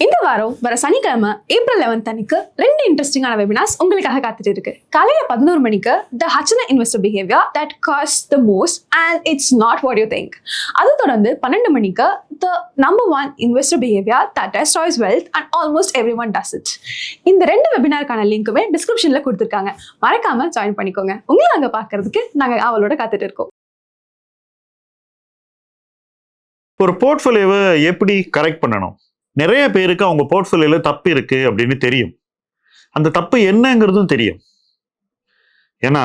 இந்த வாரம் வர சனிக்கிழமை ஏப்ரல் 11 அன்னைக்கு 2 இன்ட்ரெஸ்டிங்கான வெபினார்ஸ் உங்களுக்காக காத்துட்டு இருக்கு. காலையில 11 மணிக்கு த ஹச்ன investor behaviour that cost the most and it's not what you think. அது தொடர்ந்து 12 மணிக்கு the number 1 investor behaviour that destroys wealth and almost everyone does it. இந்த 2 வெபினாருக்கான லிங்க்குமே டிஸ்கிரிப்ஷன்ல கொடுத்துருக்காங்க. மறக்காம ஜாயின் பண்ணிக்கோங்க. உங்களை அங்க பாக்குறதுக்கு நாங்க அவளோட காத்துட்டு இருக்கோம். ஒரு போர்ட்ஃபோலியோவை எப்படி கரெக்ட் பண்ணணும்? நிறைய பேருக்கு அவங்க போர்ட்ஃபோலியோல தப்பு இருக்கு அப்படின்னு தெரியும். அந்த தப்பு என்னங்கிறதும் தெரியும். ஏன்னா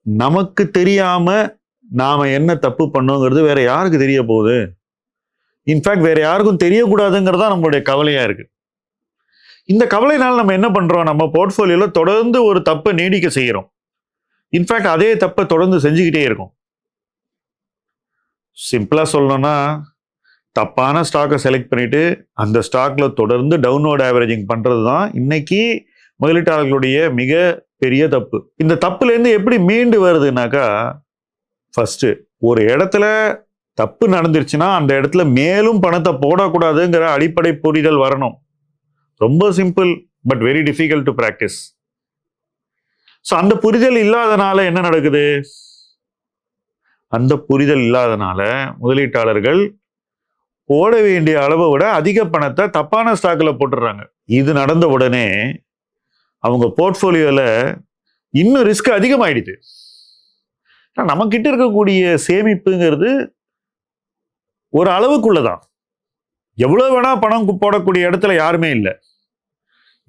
நமக்கு தெரியாம நாம என்ன தப்பு பண்ணோங்கிறது வேற யாருக்கு தெரிய போகுது? இன்ஃபேக்ட் வேற யாருக்கும் தெரியக்கூடாதுங்கிறதா நம்மளுடைய கவலையா இருக்கு. இந்த கவலையினால நம்ம என்ன பண்றோம்? நம்ம போர்ட்ஃபோலியோல தொடர்ந்து ஒரு தப்பை நீடிக்க செய்யறோம். இன்ஃபேக்ட் அதே தப்பை தொடர்ந்து செஞ்சுக்கிட்டே இருக்கும். சிம்பிளா சொல்லணும்னா, தப்பான ஸ்டாக்கை செலக்ட் பண்ணிட்டு அந்த ஸ்டாக்ல தொடர்ந்து டவுன்வர்ட் ஆவரேஜிங் பண்றது தான் இன்னைக்கு முதலீட்டாளர்களுடைய மிக பெரிய தப்பு. இந்த தப்புல இருந்து எப்படி மீண்டு வருதுனாக்கா, ஃபர்ஸ்ட் ஒரு இடத்துல தப்பு நடந்துருச்சுன்னா அந்த இடத்துல மேலும் பணத்தை போடக்கூடாதுங்கிற அடிப்படை புரிதல் வரணும். ரொம்ப simple but very difficult to practise. So அந்த புரிதல் இல்லாதனால என்ன நடக்குது? அந்த புரிதல் இல்லாதனால முதலீட்டாளர்கள் போட வேண்டிய அளவை விட அதிக பணத்தை தப்பான ஸ்டாக்ல போட்டுடுறாங்க. இது நடந்த உடனே அவங்க போர்ட்ஃபோலியோல இன்னும் ரிஸ்க் அதிகமாயிடுது. நம்ம கிட்ட இருக்கக்கூடிய சேமிப்புங்கிறது ஒரு அளவுக்குள்ளதான். எவ்வளவு வேணா பணம் போடக்கூடிய இடத்துல யாருமே இல்லை.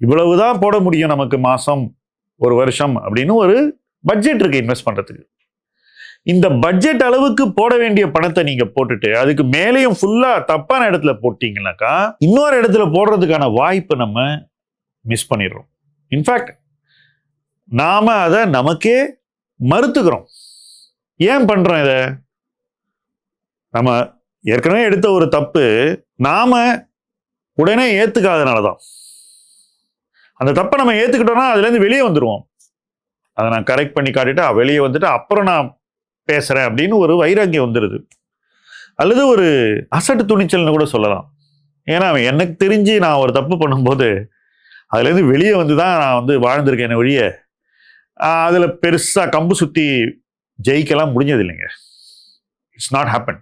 இவ்வளவுதான் போட முடியும் நமக்கு மாசம், ஒரு வருஷம் அப்படின்னு ஒரு பட்ஜெட் இருக்கு இன்வெஸ்ட் பண்றதுக்கு. இந்த பட்ஜெட் அளவுக்கு போட வேண்டிய பணத்தை நீங்க போட்டுட்டு அதுக்கு மேலேயும் ஃபுல்லா தப்பான இடத்துல போட்டீங்கன்னாக்கா இன்னொரு இடத்துல போடுறதுக்கான வாய்ப்பை நம்ம மிஸ் பண்ணிடுறோம். இன்ஃபேக்ட் நாம அதை நமக்கே மறுத்துக்கிறோம். ஏன் பண்றோம் இதை? நம்ம ஏற்கனவே எடுத்த ஒரு தப்பு நாம உடனே ஏத்துக்காதனாலதான். அந்த தப்பை நம்ம ஏத்துக்கிட்டோம்னா அதுல இருந்து வெளியே வந்துடுவோம். அதை நான் கரெக்ட் பண்ணி காட்டிட்டு வெளியே வந்துட்டு அப்புறம் நான் பேசுறேன் அப்படின்னு ஒரு வைராக்கியம் வந்துடுது. அல்லது ஒரு அசட்டு துணிச்சல்னு கூட சொல்லலாம். ஏன்னா எனக்கு தெரிஞ்சு நான் ஒரு தப்பு பண்ணும்போது அதுல இருந்து வெளியே வந்துதான் நான் வாழ்ந்திருக்கேன் ஒழிய அதுல பெருசா கம்பு சுத்தி ஜெயிக்கலாம் முடிஞ்சது இல்லைங்க. It's not happen.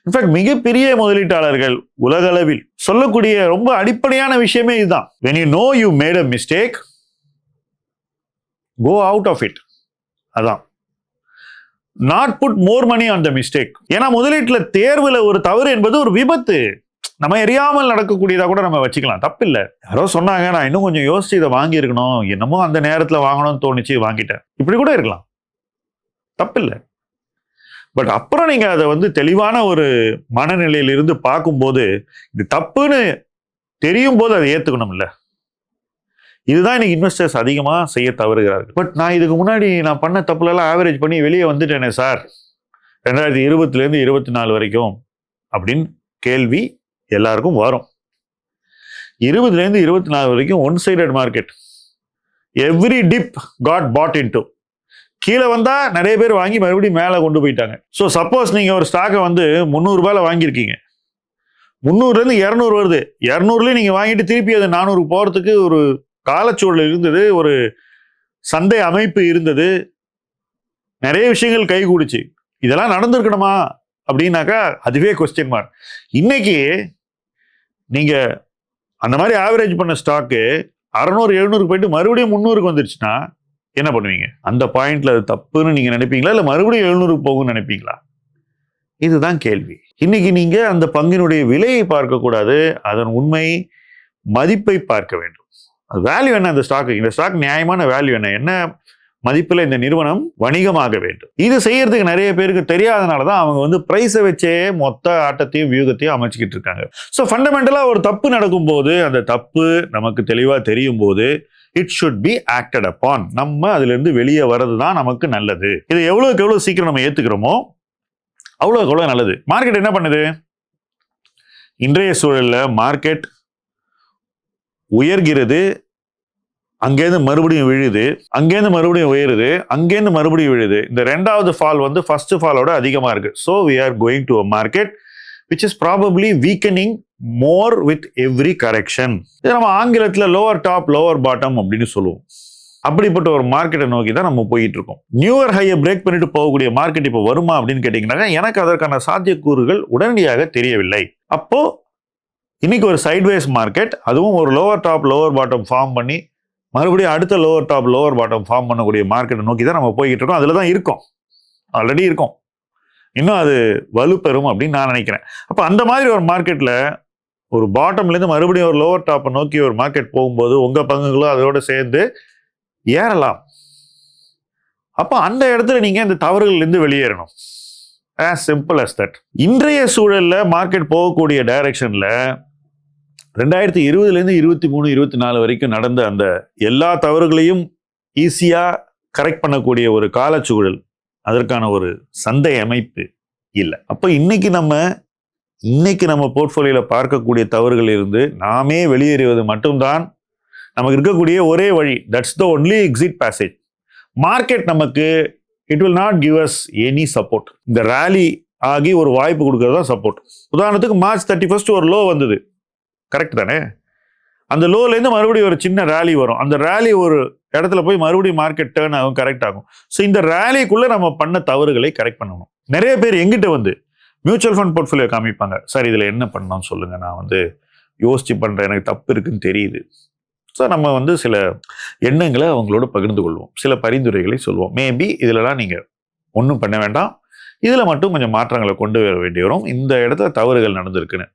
இன்ஃபேக்ட் மிகப்பெரிய முதலீட்டாளர்கள் உலகளவில் சொல்லக்கூடிய ரொம்ப அடிப்படையான விஷயமே இதுதான். when you know you made a mistake, go out of it. அதான். not put more money on the mistake. ஏன்னா முதலீட்டுல தேர்வுல ஒரு தவறு என்பது ஒரு விபத்து. நம்ம எரியாமல் நடக்கக்கூடியதா கூட நம்ம வச்சுக்கலாம், தப்பு இல்லை. யாரோ சொன்னாங்க, நான் இன்னும் கொஞ்சம் யோசிச்சு இதை வாங்கி இருக்கணும், என்னமோ அந்த நேரத்துல வாங்கணும்னு தோணுச்சு வாங்கிட்டேன், இப்படி கூட இருக்கலாம், தப்பு இல்லை. பட் அப்புறம் நீங்க அதை தெளிவான ஒரு மனநிலையில இருந்து பார்க்கும்போது இது தப்புன்னு தெரியும் போது அதை ஏத்துக்கணும் இல்ல. இதுதான் இன்னைக்கு இன்வெஸ்டர்ஸ் அதிகமா செய்ய தவறுகிறார்கள். பட் நான் இதுக்கு முன்னாடி நான் பண்ண தப்புலாம் ஆவரேஜ் பண்ணி வெளியே வந்துட்டேனே சார் 2020 24 வரைக்கும் அப்படின்னு கேள்வி எல்லாருக்கும் வரும். 20 24 வரைக்கும் one sided market. Every dip got bought into. கீழே வந்தா நிறைய பேர் வாங்கி மறுபடியும் மேலே கொண்டு போயிட்டாங்க. ஸோ சப்போஸ் நீங்க ஒரு ஸ்டாக்கை 300 ரூபாயில வாங்கியிருக்கீங்க, 300 200 வருது, 200 நீங்க வாங்கிட்டு திருப்பி அது 400 போறதுக்கு ஒரு காலச்சூழல் இருந்தது, ஒரு சந்தை அமைப்பு இருந்தது, நிறைய விஷயங்கள் கை கூடிச்சு. இதெல்லாம் நடந்திருக்கணுமா அப்படின்னாக்கா அதுவே கொஸ்டின் மார்க். இன்னைக்கு நீங்க அந்த மாதிரி ஆவரேஜ் பண்ண ஸ்டாக்கு 600 700 போயிட்டு மறுபடியும் 300 வந்துருச்சுன்னா என்ன பண்ணுவீங்க? அந்த பாயிண்ட்ல அது தப்புன்னு நீங்க நினைப்பீங்களா, இல்ல மறுபடியும் 700 போகும்னு நினைப்பீங்களா? இதுதான் கேள்வி. இன்னைக்கு நீங்க அந்த பங்கினுடைய விலையை பார்க்க கூடாது, அதன் உண்மை மதிப்பை பார்க்க வேண்டும். வேல்யூ என்ன இந்த ஸ்டாக் நியாயமான வேல்யூ என்ன மதிப்புல இந்த நிறுவனம் வணிகமாக வேண்டும். இது செய்யறதுக்கு நிறைய பேருக்கு தெரியாதனாலதான் அவங்க பிரைஸை வச்சே மொத்த ஆட்டத்தையும் வியூகத்தையும் அமைச்சுக்கிட்டு இருக்காங்க. ஸோ ஃபண்டமெண்டலா ஒரு தப்பு நடக்கும் போது அந்த தப்பு நமக்கு தெளிவா தெரியும் போது it should be acted upon. நம்ம அதுல இருந்து வெளியே வர்றது தான் நமக்கு நல்லது. இதை எவ்வளவுக்கு எவ்வளவு சீக்கிரம் நம்ம ஏத்துக்கிறோமோ அவ்வளவுக்கு எவ்வளவு நல்லது. மார்க்கெட் என்ன பண்ணுது? இன்றைய சூழல்ல மார்க்கெட் உயர்கிறது, அங்கேருந்து மறுபடியும் விழுது, அங்கேருந்து மறுபடியும் உயருது, அங்கேருந்து மறுபடியும் விழுது. இந்த ரெண்டாவது ஃபால் ஃபர்ஸ்ட் ஃபாலோட அதிகமா இருக்கு. So we are going to a market which is probably weakening more with every correction. இதை நம்ம ஆங்கிலத்தில் லோவர் டாப் லோவர் பாட்டம் அப்படின்னு சொல்லுவோம். அப்படிப்பட்ட ஒரு மார்க்கெட்டை நோக்கி தான் நம்ம போயிட்டு இருக்கோம். நியூயர் ஹையை பிரேக் பண்ணிட்டு போகக்கூடிய மார்க்கெட் இப்போ வருமா அப்படின்னு கேட்டீங்கன்னா எனக்கு அதற்கான சாத்தியக்கூறுகள் உடனடியாக தெரியவில்லை. அப்போ இன்னைக்கு ஒரு சைட்வேஸ் மார்க்கெட், அதுவும் ஒரு lower top lower bottom form பண்ணி மறுபடியும் அடுத்த lower top lower bottom form பண்ணக்கூடிய மார்க்கெட்டை நோக்கி தான் நம்ம போய்கிட்டு இருக்கோம். அதில் தான் இருக்கோம், ஆல்ரெடி இருக்கும், இன்னும் அது வலுப்பெறும் அப்படின்னு நான் நினைக்கிறேன். அப்போ அந்த மாதிரி ஒரு மார்க்கெட்டில் ஒரு பாட்டம்லேருந்து மறுபடியும் ஒரு லோவர் டாப்பை நோக்கி ஒரு மார்க்கெட் போகும்போது உங்கள் பங்குகளும் அதோட சேர்ந்து ஏறலாம். அப்போ அந்த இடத்துல நீங்கள் இந்த தவறுகள்லேருந்து வெளியேறணும். as simple as that. இன்றைய சூழலில் மார்க்கெட் போகக்கூடிய டைரக்ஷனில் 2020லேருந்து 23, 24 வரைக்கும் நடந்த அந்த எல்லா தவறுகளையும் ஈஸியாக கரெக்ட் பண்ணக்கூடிய ஒரு காலச்சூழல், அதற்கான ஒரு சந்தை அமைப்பு இல்லை. அப்போ இன்னைக்கு நம்ம போர்ட்ஃபோலியோவில் பார்க்கக்கூடிய தவறுகள் இருந்து நாமே வெளியேறுவது மட்டும்தான் நமக்கு இருக்கக்கூடிய ஒரே வழி. That's the only exit passage. Market நமக்கு it will not give us any support. இந்த ரேலி ஆகி ஒரு வாய்ப்பு கொடுக்கறது தான் சப்போர்ட். உதாரணத்துக்கு March 31 ஒரு லோ வந்தது, கரெக்ட் தானே? அந்த லோலேருந்து மறுபடியும் ஒரு சின்ன ரேலி வரும். அந்த ரேலி ஒரு இடத்துல போய் மறுபடியும் மார்க்கெட் டேர்ன் ஆகும், கரெக்ட் ஆகும். ஸோ இந்த ரேலிக்குள்ளே நம்ம பண்ண தவறுகளை கரெக்ட் பண்ணணும். நிறைய பேர் எங்கிட்ட வந்து மியூச்சுவல் ஃபண்ட் போர்ட்ஃபோலியோ காமிப்பாங்க, சார் இதில் என்ன பண்ணணும்னு சொல்லுங்கள், நான் யோசிச்சு பண்ணுறேன், எனக்கு தப்பு இருக்குன்னு தெரியுது. ஸோ நம்ம சில எண்ணங்களை அவங்களோட பகிர்ந்து கொள்வோம், சில பரிந்துரைகளை சொல்லுவோம். மேபி இதிலலாம் நீங்கள் ஒன்றும் பண்ண வேண்டாம், இதில் மட்டும் கொஞ்சம் மாற்றங்களை கொண்டு வர வேண்டி வரும், இந்த இடத்துல தவறுகள் நடந்திருக்குன்னு.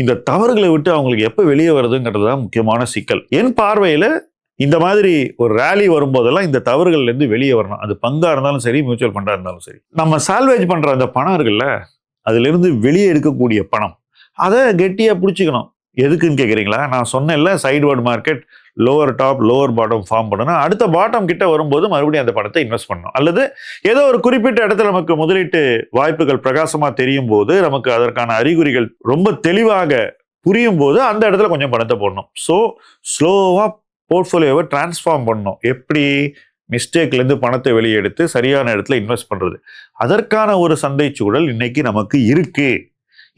இந்த தவறுகளை விட்டு அவங்களுக்கு எப்போ வெளியே வருதுங்கிறது தான் முக்கியமான சிக்கல். என் பார்வையில் இந்த மாதிரி ஒரு ரேலி வரும்போதெல்லாம் இந்த தவறுகள்லேருந்து வெளியே வரணும். அது பங்காக இருந்தாலும் சரி, மியூச்சுவல் ஃபண்டாக இருந்தாலும் சரி. நம்ம சால்வேஜ் பண்ணுற அந்த பணம் இருக்குல்ல, அதிலிருந்து வெளியே எடுக்கக்கூடிய பணம், அதை கெட்டியாக பிடிச்சிக்கணும். எதுக்குன்னு கேட்குறீங்களா? நான் சொன்னேன்ல, sideward market lower top lower bottom form பண்ணணும். அடுத்த பாட்டம் கிட்ட வரும்போது மறுபடியும் அந்த பணத்தை இன்வெஸ்ட் பண்ணணும். அல்லது ஏதோ ஒரு குறிப்பிட்ட இடத்துல நமக்கு முதலீட்டு வாய்ப்புகள் பிரகாசமாக தெரியும் போது, நமக்கு அதற்கான அறிகுறிகள் ரொம்ப தெளிவாக புரியும் போது அந்த இடத்துல கொஞ்சம் பணத்தை போடணும். ஸோ ஸ்லோவாக போர்ட்ஃபோலியோவை டிரான்ஸ்ஃபார்ம் பண்ணணும். எப்படி? மிஸ்டேக்லேருந்து பணத்தை வெளியே எடுத்து சரியான இடத்துல இன்வெஸ்ட் பண்ணுறது. அதற்கான ஒரு சந்தை சூழல் இன்னைக்கு நமக்கு இருக்கு.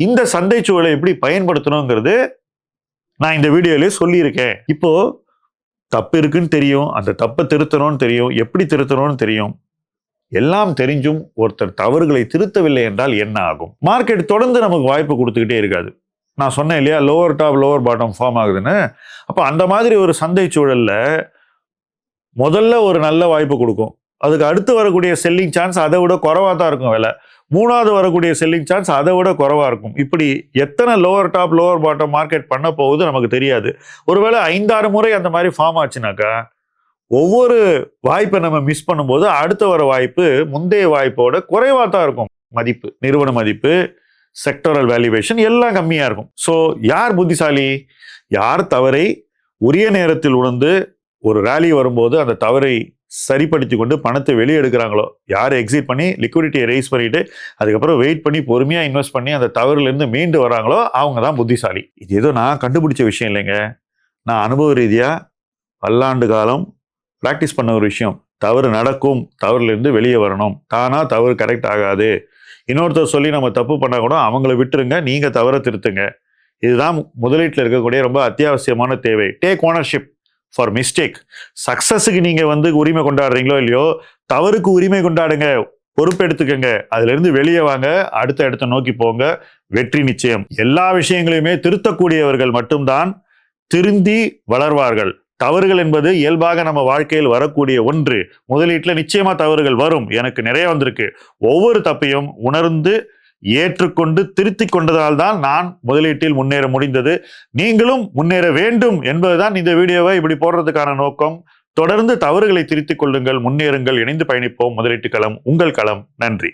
இந்த சந்தை சூழலை எப்படி பயன்படுத்தணுங்கிறது நான் இந்த வீடியோலேயே சொல்லியிருக்கேன். இப்போ தப்பு இருக்குன்னு தெரியும், அந்த தப்பை திருத்தணும்னு தெரியும், எப்படி திருத்தணும்னு தெரியும். எல்லாம் தெரிஞ்சும் ஒருத்தர் தவறுகளை திருத்தவில்லை என்றால் என்ன ஆகும்? மார்க்கெட் தொடர்ந்து நமக்கு வாய்ப்பு கொடுத்துக்கிட்டே இருக்காது. நான் சொன்னேன் இல்லையா, lower top lower bottom form ஆகுதுன்னு. அப்போ அந்த மாதிரி ஒரு சந்தை சூழல்ல முதல்ல ஒரு நல்ல வாய்ப்பு கொடுக்கும், அதுக்கு அடுத்து வரக்கூடிய செல்லிங் சான்ஸ் அதை விட குறைவாக தான் இருக்கும் விலை. மூணாவது வரக்கூடிய செல்லிங் சான்ஸ் அதை விட குறைவாக இருக்கும். இப்படி எத்தனை lower top lower bottom market பண்ண போகுது நமக்கு தெரியாது. ஒருவேளை 5-6 முறை அந்த மாதிரி ஃபார்ம் ஆச்சுனாக்கா, ஒவ்வொரு வாய்ப்பை நம்ம மிஸ் பண்ணும்போது அடுத்த வர வாய்ப்பு முந்தைய வாய்ப்போட குறைவாக தான் இருக்கும். மதிப்பு, நிறுவன மதிப்பு, செக்டரல் வேல்யூவேஷன் எல்லாம் கம்மியாக இருக்கும். ஸோ யார் புத்திசாலி? யார் தவறை உரிய நேரத்தில் உணர்ந்து ஒரு ரேலி வரும்போது அந்த தவறை சரிப்படுத்தி கொண்டு பணத்தை வெளியே எடுக்கிறாங்களோ, யார் எக்ஸிட் பண்ணி லிக்விடிட்டியை ரைஸ் பண்ணிட்டு அதுக்கப்புறம் வெயிட் பண்ணி பொறுமையாக இன்வெஸ்ட் பண்ணி அந்த தவறுலேருந்து மீண்டு வராங்களோ, அவங்க தான் புத்திசாலி. இது ஏதோ நான் கண்டுபிடிச்ச விஷயம் இல்லைங்க, நான் அனுபவ ரீதியாக பல்லாண்டு காலம் ப்ராக்டிஸ் பண்ண ஒரு விஷயம். தவறு நடக்கும், தவறுலேருந்து வெளியே வரணும். தானா தவறு கரெக்ட் ஆகாது. இன்னொருத்தர் சொல்லி நம்ம தப்பு பண்ணால் கூட அவங்கள விட்டுருங்க, நீங்கள் தவறை திருத்துங்க. இதுதான் முதலீட்டில் இருக்கக்கூடிய ரொம்ப அத்தியாவசியமான தேவை. Take ownership for mistake. சக்சஸுக்கு நீங்கள் உரிமை கொண்டாடுறீங்களோ இல்லையோ, தவறுக்கு உரிமை கொண்டாடுங்க, பொறுப்பெடுத்துக்கங்க, அதிலிருந்து வெளியே வாங்க, அடுத்த இடத்தை நோக்கி போங்க, வெற்றி நிச்சயம். எல்லா விஷயங்களையுமே திருத்தக்கூடியவர்கள் மட்டும்தான் திருந்தி வளர்வார்கள். தவறுகள் என்பது இயல்பாக நம்ம வாழ்க்கையில் வரக்கூடிய ஒன்று. முதலீட்டில் நிச்சயமா தவறுகள் வரும், எனக்கு நிறைய வந்திருக்கு. ஒவ்வொரு தப்பையும் உணர்ந்து ஏற்றுக்கொண்டு திருத்தி கொண்டதால் தான் நான் முதலீட்டில் முன்னேற முடிந்தது. நீங்களும் முன்னேற வேண்டும் என்பதுதான் இந்த வீடியோவை இப்படி போடுறதுக்கான நோக்கம். தொடர்ந்து தவறுகளை திருத்திக் கொள்ளுங்கள், முன்னேறுங்கள், இணைந்து பயணிப்போம். முதலீட்டு களம் உங்கள் களம். நன்றி.